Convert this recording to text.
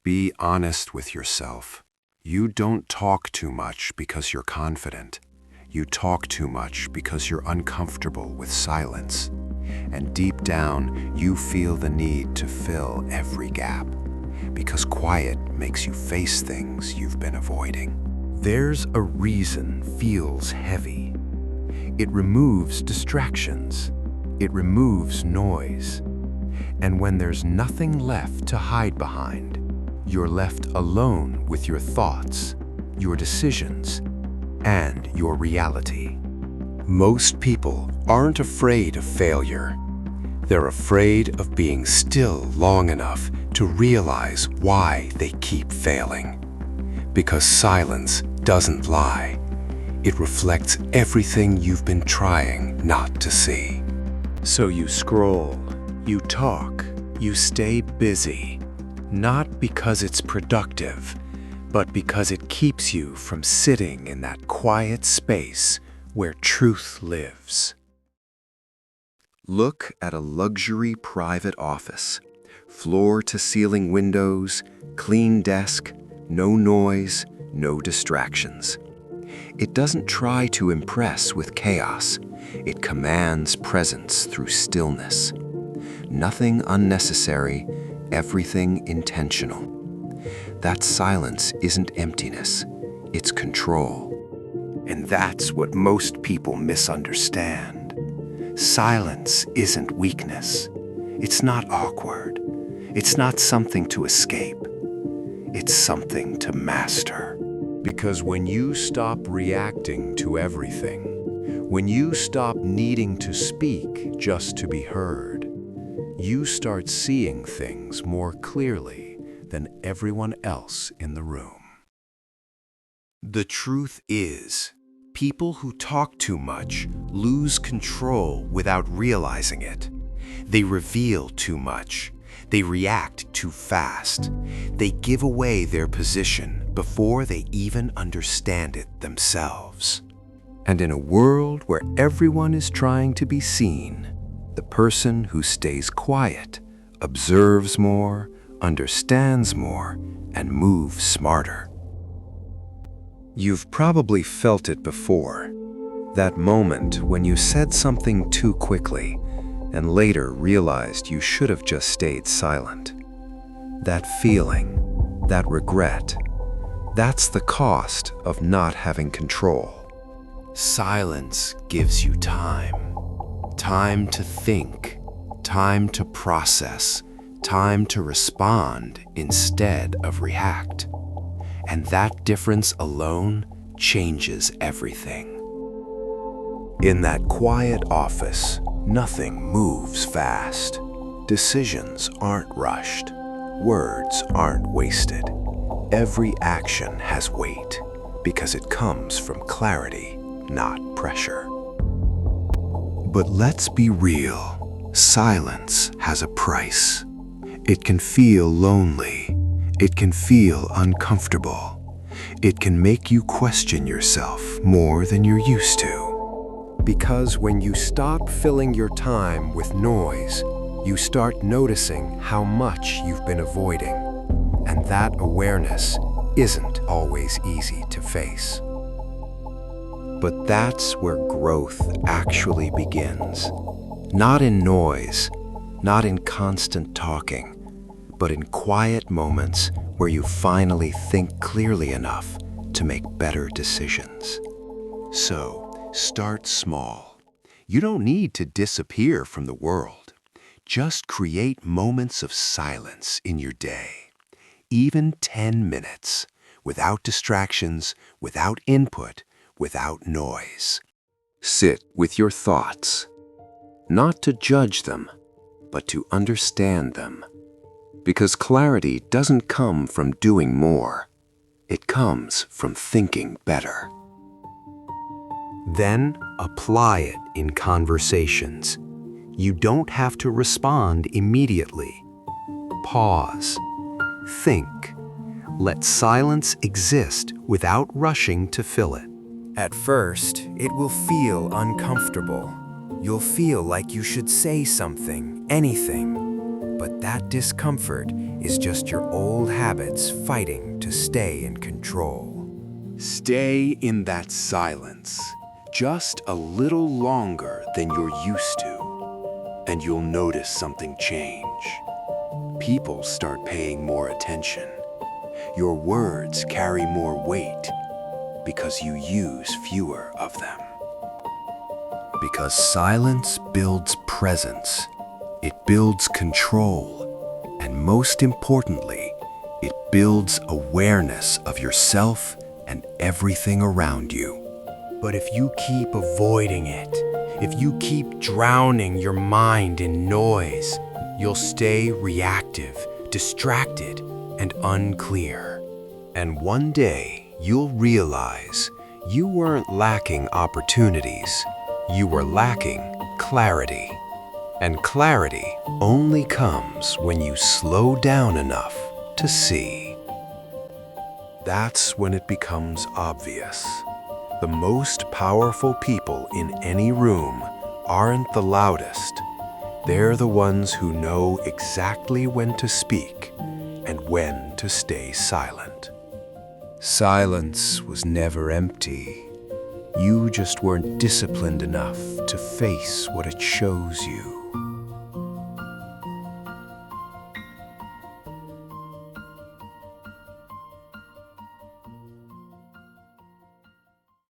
Be honest with yourself. You don't talk too much because you're confident. You talk too much because you're uncomfortable with silence. And deep down, you feel the need to fill every gap, because quiet makes you face things you've been avoiding. There's a reason feels heavy. It removes distractions. It removes noise. And when there's nothing left to hide behind, you're left alone with your thoughts, your decisions, and your reality. Most people aren't afraid of failure. They're afraid of being still long enough to realize why they keep failing. Because silence doesn't lie. It reflects everything you've been trying not to see. So you scroll, you talk, you stay busy, not because it's productive, but because it keeps you from sitting in that quiet space where truth lives. Look at a luxury private office. Floor-to-ceiling windows, clean desk, no noise, no distractions. It doesn't try to impress with chaos. It commands presence through stillness. Nothing unnecessary, everything intentional. That silence isn't emptiness, it's control. And that's what most people misunderstand. Silence isn't weakness. It's not awkward. It's not something to escape. It's something to master. Because when you stop reacting to everything, when you stop needing to speak just to be heard, you start seeing things more clearly than everyone else in the room. The truth is, people who talk too much lose control without realizing it. They reveal too much. They react too fast. They give away their position before they even understand it themselves. And in a world where everyone is trying to be seen, the person who stays quiet, observes more, understands more, and moves smarter. You've probably felt it before. That moment when you said something too quickly and later realized you should have just stayed silent. That feeling, that regret, that's the cost of not having control. Silence gives you time. Time to think, time to process, time to respond instead of react. And that difference alone changes everything. In that quiet office, nothing moves fast. Decisions aren't rushed. Words aren't wasted. Every action has weight because it comes from clarity, not pressure. But let's be real. Silence has a price. It can feel lonely. It can feel uncomfortable. It can make you question yourself more than you're used to. Because when you stop filling your time with noise, you start noticing how much you've been avoiding. And that awareness isn't always easy to face. But that's where growth actually begins. Not in noise, not in constant talking, but in quiet moments where you finally think clearly enough to make better decisions. So, start small. You don't need to disappear from the world. Just create moments of silence in your day. Even 10 minutes, without distractions, without input, without noise. Sit with your thoughts, not to judge them, but to understand them. Because clarity doesn't come from doing more. It comes from thinking better. Then apply it in conversations. You don't have to respond immediately. Pause. Think. Let silence exist without rushing to fill it. At first, it will feel uncomfortable. You'll feel like you should say something, anything. But that discomfort is just your old habits fighting to stay in control. Stay in that silence just a little longer than you're used to, and you'll notice something change. People start paying more attention. Your words carry more weight because you use fewer of them. Because silence builds presence, it builds control, and most importantly, it builds awareness of yourself and everything around you. But if you keep avoiding it, if you keep drowning your mind in noise, you'll stay reactive, distracted, and unclear. And one day, you'll realize you weren't lacking opportunities, you were lacking clarity. And clarity only comes when you slow down enough to see. That's when it becomes obvious. The most powerful people in any room aren't the loudest. They're the ones who know exactly when to speak and when to stay silent. Silence was never empty. You just weren't disciplined enough to face what it shows you.